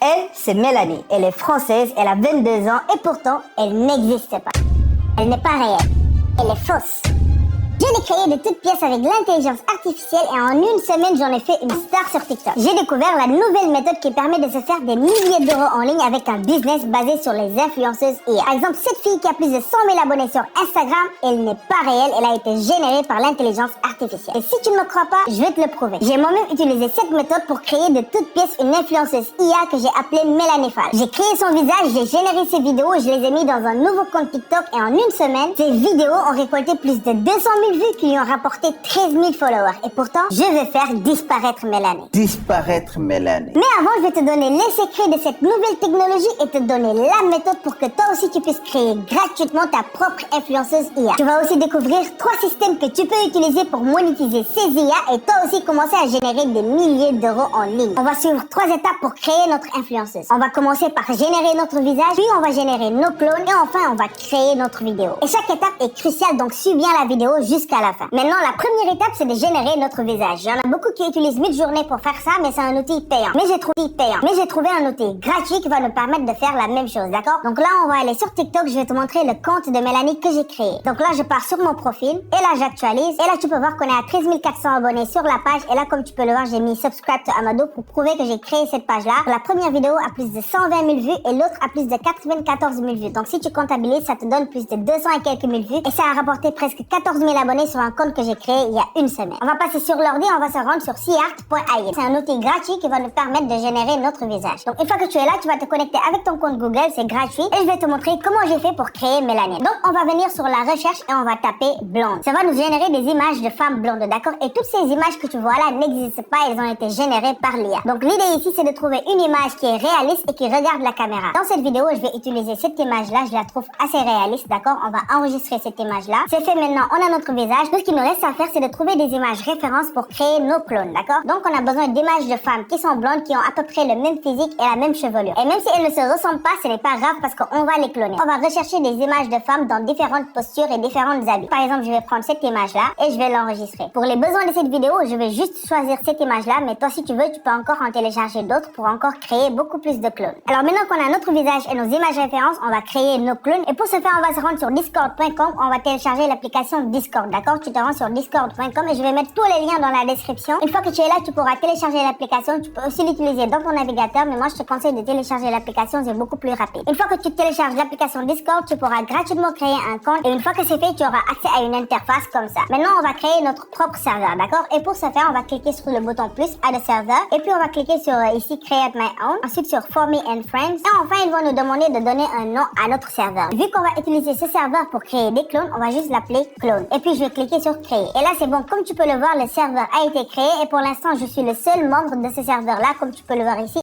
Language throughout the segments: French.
Elle, c'est Mélanie. Elle est française, elle a 22 ans et pourtant, elle n'existe pas. Elle n'est pas réelle. Elle est fausse. Je l'ai créée de toutes pièces avec l'intelligence artificielle et en une semaine, j'en ai fait une star sur TikTok. J'ai découvert la nouvelle méthode qui permet de se faire des milliers d'euros en ligne avec un business basé sur les influenceuses IA. Par exemple, cette fille qui a plus de 100 000 abonnés sur Instagram, elle n'est pas réelle, elle a été générée par l'intelligence artificielle. Et si tu ne me crois pas, je vais te le prouver. J'ai moi-même utilisé cette méthode pour créer de toutes pièces une influenceuse IA que j'ai appelée Mélanie Fall. J'ai créé son visage, j'ai généré ses vidéos et je les ai mis dans un nouveau compte TikTok et en une semaine, ces vidéos ont récolté plus de 200 000 vues qui lui ont rapporté 13 000 followers. Et pourtant, je vais faire disparaître Mélanie. Disparaître Mélanie. Mais avant, je vais te donner les secrets de cette nouvelle technologie et te donner la méthode pour que toi aussi tu puisses créer gratuitement ta propre influenceuse IA. Tu vas aussi découvrir 3 systèmes que tu peux utiliser pour monétiser ces IA et toi aussi commencer à générer des milliers d'euros en ligne. On va suivre 3 étapes pour créer notre influenceuse. On va commencer par générer notre visage, puis on va générer nos clones et enfin on va créer notre vidéo. Et chaque étape est cruciale, donc suis bien la vidéo jusqu'à la fin. Maintenant, la première étape, c'est de générer notre visage. Il y en a beaucoup qui utilisent Midjourney pour faire ça, mais c'est un outil payant. Mais j'ai trouvé un outil gratuit qui va nous permettre de faire la même chose, d'accord? Donc là, on va aller sur TikTok, je vais te montrer le compte de Mélanie que j'ai créé. Donc là, je pars sur mon profil, et là, j'actualise, et là, tu peux voir qu'on est à 13 400 abonnés sur la page, et là, comme tu peux le voir, j'ai mis subscribe to Amado pour prouver que j'ai créé cette page-là. La première vidéo a plus de 120 000 vues, et l'autre a plus de 94 000 vues. Donc si tu comptabilises, ça te donne plus de 200 et quelques mille vues, et ça a rapporté presque 14 000 abonnés sur un compte que j'ai créé il y a une semaine. On va passer sur l'ordi, on va se rendre sur seart.ai. C'est un outil gratuit qui va nous permettre de générer notre visage. Donc une fois que tu es là, tu vas te connecter avec ton compte Google, c'est gratuit, et je vais te montrer comment j'ai fait pour créer Mélanie. Donc on va venir sur la recherche et on va taper blonde. Ça va nous générer des images de femmes blondes, d'accord? Et toutes ces images que tu vois là n'existent pas, elles ont été générées par l'IA. Donc l'idée ici, c'est de trouver une image qui est réaliste et qui regarde la caméra. Dans cette vidéo, je vais utiliser cette image-là, je la trouve assez réaliste, d'accord? On va enregistrer cette image-là. C'est fait maintenant, on a notre visage. Tout ce qu'il nous reste à faire, c'est de trouver des images références pour créer nos clones, d'accord? Donc on a besoin d'images de femmes qui sont blondes, qui ont à peu près le même physique et la même chevelure. Et même si elles ne se ressemblent pas, ce n'est pas grave parce qu'on va les cloner. On va rechercher des images de femmes dans différentes postures et différentes habits. Par exemple, je vais prendre cette image-là et je vais l'enregistrer. Pour les besoins de cette vidéo, je vais juste choisir cette image-là, mais toi si tu veux, tu peux encore en télécharger d'autres pour encore créer beaucoup plus de clones. Alors maintenant qu'on a notre visage et nos images références, on va créer nos clones. Et pour ce faire, on va se rendre sur discord.com, on va télécharger l'application Discord, d'accord? Tu te rends sur discord.com et je vais mettre tous les liens dans la description. Une fois que tu es là, tu pourras télécharger l'application. Tu peux aussi l'utiliser dans ton navigateur, mais moi je te conseille de télécharger l'application, c'est beaucoup plus rapide. Une fois que tu télécharges l'application Discord, tu pourras gratuitement créer un compte et une fois que c'est fait, tu auras accès à une interface comme ça. Maintenant, on va créer notre propre serveur, d'accord? Et pour ce faire, on va cliquer sur le bouton plus, add a server, et puis on va cliquer sur ici create my own, ensuite sur for me and friends, et enfin ils vont nous demander de donner un nom à notre serveur. Vu qu'on va utiliser ce serveur pour créer des clones, on va juste l'appeler clone. Et puis je vais cliquer sur créer. Et là c'est bon, comme tu peux le voir, le serveur a été créé et pour l'instant je suis le seul membre de ce serveur là, comme tu peux le voir ici.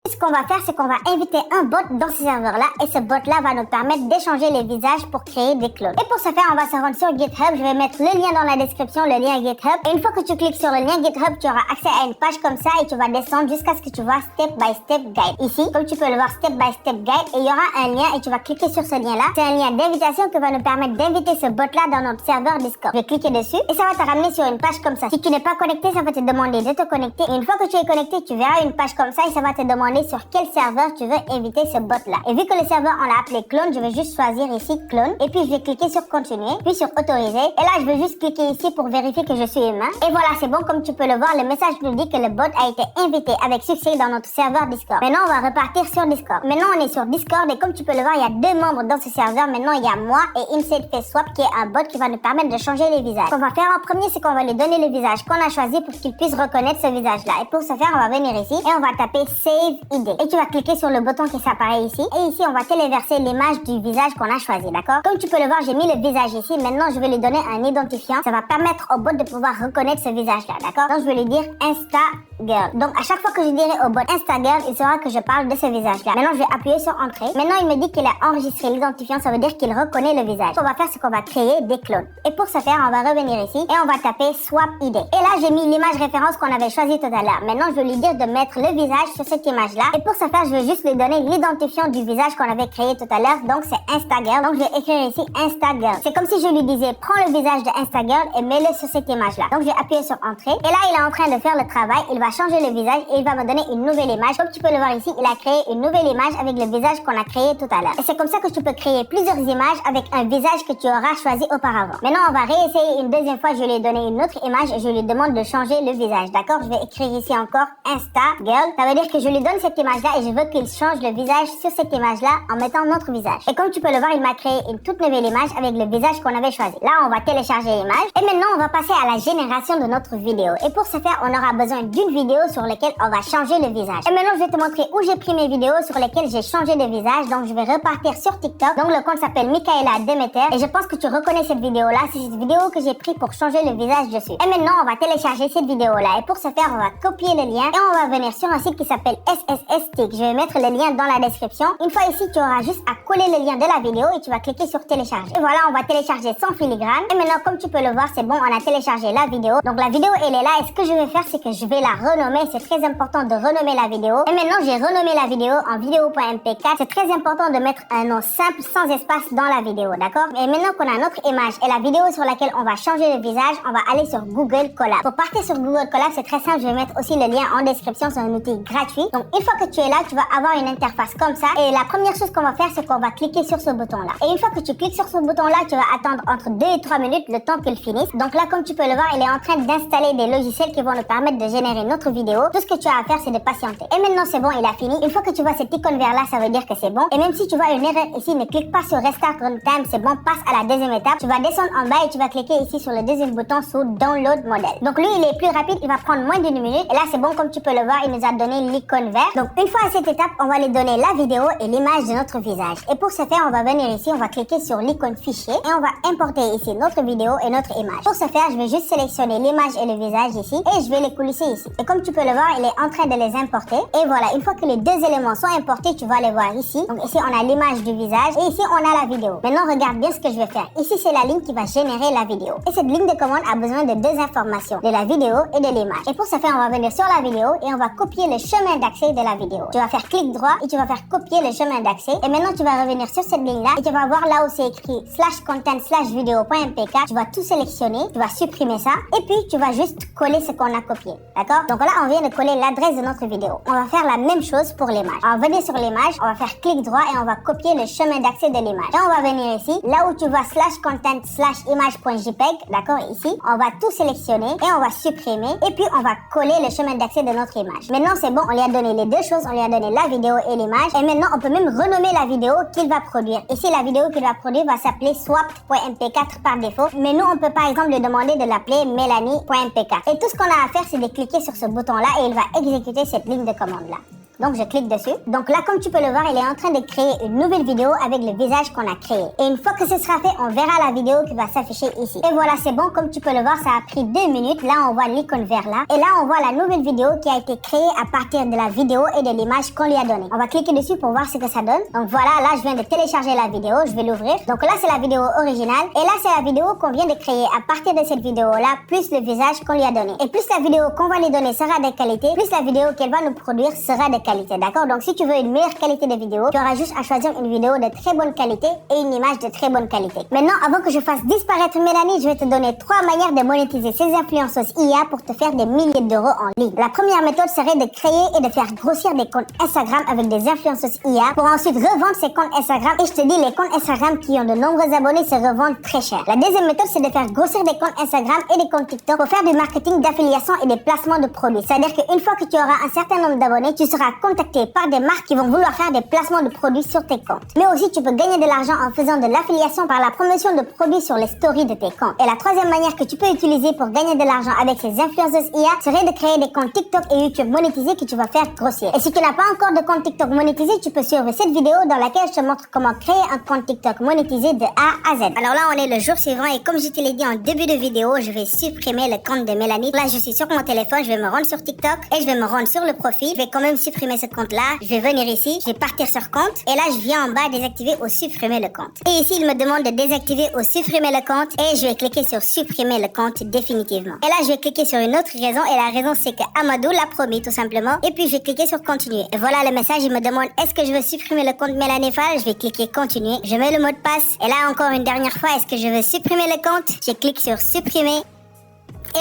Ce qu'on va faire, c'est qu'on va inviter un bot dans ce serveur-là et ce bot-là va nous permettre d'échanger les visages pour créer des clones. Et pour ce faire, on va se rendre sur GitHub. Je vais mettre le lien dans la description, le lien GitHub. Et une fois que tu cliques sur le lien GitHub, tu auras accès à une page comme ça et tu vas descendre jusqu'à ce que tu vois Step by Step Guide. Ici, comme tu peux le voir, Step by Step Guide, et il y aura un lien et tu vas cliquer sur ce lien-là. C'est un lien d'invitation qui va nous permettre d'inviter ce bot-là dans notre serveur Discord. Je vais cliquer dessus et ça va te ramener sur une page comme ça. Si tu n'es pas connecté, ça va te demander de te connecter. Et une fois que tu es connecté, tu verras une page comme ça et ça va te demander sur quel serveur tu veux inviter ce bot-là. Et vu que le serveur, on l'a appelé clone, je vais juste choisir ici clone. Et puis, je vais cliquer sur continuer, puis sur autoriser. Et là, je vais juste cliquer ici pour vérifier que je suis humain. Et voilà, c'est bon. Comme tu peux le voir, le message nous dit que le bot a été invité avec succès dans notre serveur Discord. Maintenant, on va repartir sur Discord. Maintenant, on est sur Discord et comme tu peux le voir, il y a 2 membres dans ce serveur. Maintenant, il y a moi et Inside Face Swap qui est un bot qui va nous permettre de changer les visages. Ce qu'on va faire en premier, c'est qu'on va lui donner le visage qu'on a choisi pour qu'il puisse reconnaître ce visage-là. Et pour ce faire, on va venir ici et on va taper Save ID. Et tu vas cliquer sur le bouton qui s'apparaît ici. Et ici, on va téléverser l'image du visage qu'on a choisi, d'accord? Comme tu peux le voir, j'ai mis le visage ici. Maintenant, je vais lui donner un identifiant. Ça va permettre au bot de pouvoir reconnaître ce visage-là, d'accord? Donc, je vais lui dire Insta Girl. Donc, à chaque fois que je dirai au bot Insta Girl, il saura que je parle de ce visage-là. Maintenant, je vais appuyer sur Entrée. Maintenant, il me dit qu'il a enregistré l'identifiant. Ça veut dire qu'il reconnaît le visage. Ce qu'on va faire, c'est qu'on va créer des clones. Et pour ce faire, on va revenir ici et on va taper Swap ID. Et là, j'ai mis l'image référence qu'on avait choisie tout à l'heure. Maintenant, je vais lui dire de mettre le visage sur cette image-là là. Et pour ce faire, je vais juste lui donner l'identifiant du visage qu'on avait créé tout à l'heure. Donc c'est Instagirl. Donc je vais écrire ici Instagirl. C'est comme si je lui disais prends le visage de Instagirl et mets-le sur cette image là. Donc je vais appuyer sur entrée. Et là il est en train de faire le travail. Il va changer le visage et il va me donner une nouvelle image. Comme tu peux le voir ici, il a créé une nouvelle image avec le visage qu'on a créé tout à l'heure. Et c'est comme ça que tu peux créer plusieurs images avec un visage que tu auras choisi auparavant. Maintenant on va réessayer une deuxième fois. Je lui ai donné une autre image et je lui demande de changer le visage. D'accord? Je vais écrire ici encore Instagirl. Ça veut dire que je lui donne cette image là et je veux qu'il change le visage sur cette image là en mettant notre visage. Et comme tu peux le voir, il m'a créé une toute nouvelle image avec le visage qu'on avait choisi. Là on va télécharger l'image et maintenant on va passer à la génération de notre vidéo. Et pour ce faire, on aura besoin d'une vidéo sur laquelle on va changer le visage. Et maintenant je vais te montrer où j'ai pris mes vidéos sur lesquelles j'ai changé de visage. Donc je vais repartir sur TikTok. Donc le compte s'appelle Michaela Demeter et je pense que tu reconnais cette vidéo là. C'est cette vidéo que j'ai pris pour changer le visage dessus. Et maintenant on va télécharger cette vidéo là. Et pour ce faire, on va copier le lien et on va venir sur un site qui s'appelle SSSTick. Je vais mettre le lien dans la description. Une fois ici, tu auras juste à coller le lien de la vidéo et tu vas cliquer sur télécharger. Et voilà, on va télécharger sans filigrane. Et maintenant, comme tu peux le voir, c'est bon, on a téléchargé la vidéo. Donc la vidéo, elle est là. Et ce que je vais faire, c'est que je vais la renommer. C'est très important de renommer la vidéo. Et maintenant, j'ai renommé la vidéo en vidéo.mp4. C'est très important de mettre un nom simple sans espace dans la vidéo, d'accord? Et maintenant qu'on a notre image et la vidéo sur laquelle on va changer le visage, on va aller sur Google Colab. Pour partir sur Google Colab, c'est très simple. Je vais mettre aussi le lien en description. C'est un outil gratuit. Donc une fois que tu es là, tu vas avoir une interface comme ça. Et la première chose qu'on va faire, c'est qu'on va cliquer sur ce bouton-là. Et une fois que tu cliques sur ce bouton-là, tu vas attendre entre 2 et 3 minutes le temps qu'il finisse. Donc là, comme tu peux le voir, il est en train d'installer des logiciels qui vont nous permettre de générer notre vidéo. Tout ce que tu as à faire, c'est de patienter. Et maintenant, c'est bon, il a fini. Une fois que tu vois cette icône vert là, ça veut dire que c'est bon. Et même si tu vois une erreur ici, ne clique pas sur Restart Runtime. C'est bon, passe à la deuxième étape. Tu vas descendre en bas et tu vas cliquer ici sur le deuxième bouton sous Download Model. Donc lui, il est plus rapide. Il va prendre moins d'une minute. Et là, c'est bon, comme tu peux le voir, il nous a donné l'icône verte. Donc une fois à cette étape, on va lui donner la vidéo et l'image de notre visage. Et pour ce faire, on va venir ici, on va cliquer sur l'icône fichier et on va importer ici notre vidéo et notre image. Pour ce faire, je vais juste sélectionner l'image et le visage ici et je vais les coulisser ici. Et comme tu peux le voir, il est en train de les importer. Et voilà, une fois que les deux éléments sont importés, tu vas les voir ici. Donc ici, on a l'image du visage et ici, on a la vidéo. Maintenant, regarde bien ce que je vais faire. Ici, c'est la ligne qui va générer la vidéo. Et cette ligne de commande a besoin de deux informations, de la vidéo et de l'image. Et pour ce faire, on va venir sur la vidéo et on va copier le chemin d'accès de la vidéo. Tu vas faire clic droit et tu vas faire copier le chemin d'accès. Et maintenant, tu vas revenir sur cette ligne-là et tu vas voir là où c'est écrit /content/video.mp4. Tu vas tout sélectionner, tu vas supprimer ça et puis tu vas juste coller ce qu'on a copié. D'accord? Donc là, on vient de coller l'adresse de notre vidéo. On va faire la même chose pour l'image. On va venir sur l'image, on va faire clic droit et on va copier le chemin d'accès de l'image. Et on va venir ici, là où tu vois /content/image.jpg. D'accord? Ici, on va tout sélectionner et on va supprimer et puis on va coller le chemin d'accès de notre image. Maintenant, c'est bon, on lui a donné les deux choses. On lui a donné la vidéo et l'image. Et maintenant, on peut même renommer la vidéo qu'il va produire. Ici, la vidéo qu'il va produire va s'appeler swap.mp4 par défaut. Mais nous, on peut par exemple lui demander de l'appeler melanie.mp4. Et tout ce qu'on a à faire, c'est de cliquer sur ce bouton-là et il va exécuter cette ligne de commande-là. Donc je clique dessus. Donc là, comme tu peux le voir, il est en train de créer une nouvelle vidéo avec le visage qu'on a créé. Et une fois que ce sera fait, on verra la vidéo qui va s'afficher ici. Et voilà, c'est bon. Comme tu peux le voir, ça a pris 2 minutes. Là, on voit l'icône vert là. Et là, on voit la nouvelle vidéo qui a été créée à partir de la vidéo et de l'image qu'on lui a donnée. On va cliquer dessus pour voir ce que ça donne. Donc voilà, là, je viens de télécharger la vidéo. Je vais l'ouvrir. Donc là, c'est la vidéo originale. Et là, c'est la vidéo qu'on vient de créer à partir de cette vidéo-là, plus le visage qu'on lui a donné. Et plus la vidéo qu'on va lui donner sera de qualité, plus la vidéo qu'elle va nous produire sera de qualité. D'accord? Donc si tu veux une meilleure qualité de vidéo, tu auras juste à choisir une vidéo de très bonne qualité et une image de très bonne qualité. Maintenant, avant que je fasse disparaître Mélanie, je vais te donner 3 manières de monétiser ces influenceuses IA pour te faire des milliers d'euros en ligne. La première méthode serait de créer et de faire grossir des comptes Instagram avec des influenceuses IA pour ensuite revendre ces comptes Instagram. Et je te dis, les comptes Instagram qui ont de nombreux abonnés se revendent très cher. La deuxième méthode, c'est de faire grossir des comptes Instagram et des comptes TikTok pour faire du marketing d'affiliation et des placements de produits. C'est-à-dire qu'une fois que tu auras un certain nombre d'abonnés, tu seras contacté par des marques qui vont vouloir faire des placements de produits sur tes comptes. Mais aussi, tu peux gagner de l'argent en faisant de l'affiliation par la promotion de produits sur les stories de tes comptes. Et la troisième manière que tu peux utiliser pour gagner de l'argent avec ces influenceuses IA serait de créer des comptes TikTok et YouTube monétisés que tu vas faire grossir. Et si tu n'as pas encore de compte TikTok monétisé, tu peux suivre cette vidéo dans laquelle je te montre comment créer un compte TikTok monétisé de A à Z. Alors là, on est le jour suivant et comme je te l'ai dit en début de vidéo, je vais supprimer le compte de Mélanie. Là, je suis sur mon téléphone, je vais me rendre sur TikTok et je vais me rendre sur le profil. Je vais quand même supprimer supprimer ce compte-là, je vais venir ici, je vais partir sur compte, et là, je viens en bas désactiver ou supprimer le compte. Et ici, il me demande de désactiver ou supprimer le compte, et je vais cliquer sur supprimer le compte définitivement. Et là, je vais cliquer sur une autre raison, et la raison, c'est que Amadou l'a promis, tout simplement. Et puis, je vais cliquer sur continuer. Et voilà le message, il me demande, est-ce que je veux supprimer le compte Mélanie Fall? Je vais cliquer continuer. Je mets le mot de passe. Et là, encore une dernière fois, est-ce que je veux supprimer le compte? Je clique sur supprimer.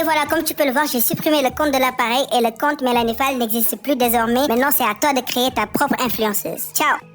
Et voilà, comme tu peux le voir, j'ai supprimé le compte de l'appareil et le compte Mélanie Fall n'existe plus désormais. Maintenant, c'est à toi de créer ta propre influenceuse. Ciao!